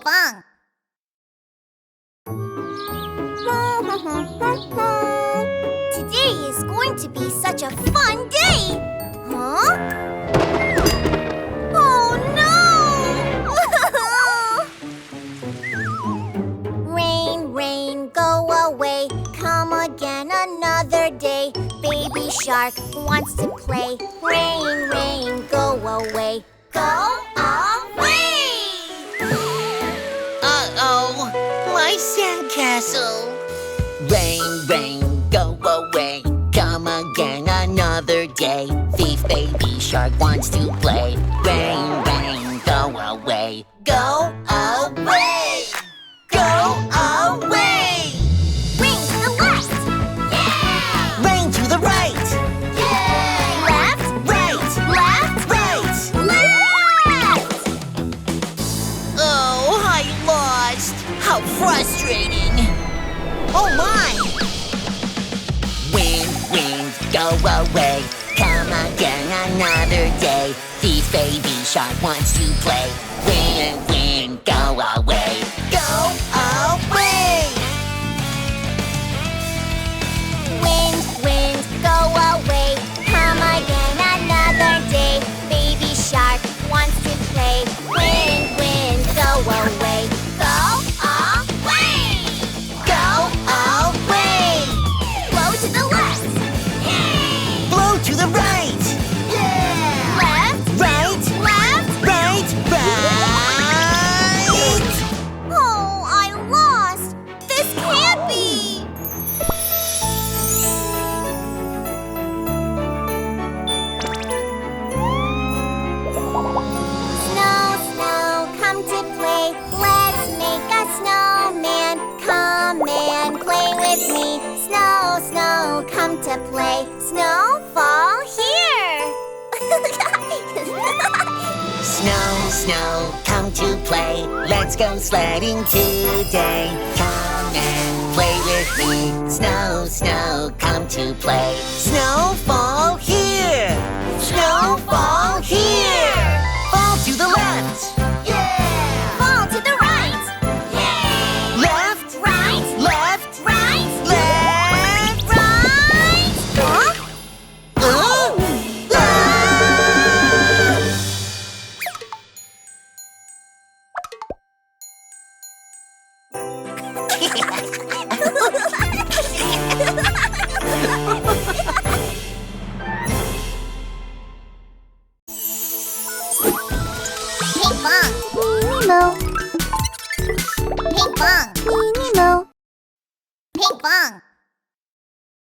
Pinkfong. Today is going to be such a fun day! Huh? Oh no! Rain, rain, go away. Come again another day. Baby shark wants to play. Rain, rain, go away. Go away! Uh-oh, my sandcastle. Rain, rain, go away. Come again another day. Thief baby shark wants to play. Rain, rain, go away. Go away! Go away! Rain to the left! Yeah! Rain to the right! Yeah! Left! Right! Left! Right! Left! Oh, I lost! How frustrating! Oh my! Wind, wind, go away. Come again another day. Thief baby shark wants to play. Wind, wind, go away. Go away! Wind, wind, go away. Come again another day. Baby shark wants to play. Wind, wind, go away. Go away! Go away! Blow to the left! Yay! Blow to the right! Yeah! Left! Right! Left! Right! Right! Oh, I lost! This can't be! Snow, snow, come to play. Let's make a snowman. Come and play with me. Snow, snow, come to play. Snow, fall here. Snow, snow, come to play. Let's go sledding today. Come and play with me. Snow, snow, come to play. Snow, fall here. Snow, fall here. Fall to the left. Yeah! Fall to the right. Yay! Left. Right. Left. Right. Left. Right. Huh? Oh! Pinkfong. Nemo. Pinkfong. Nemo. Pinkfong.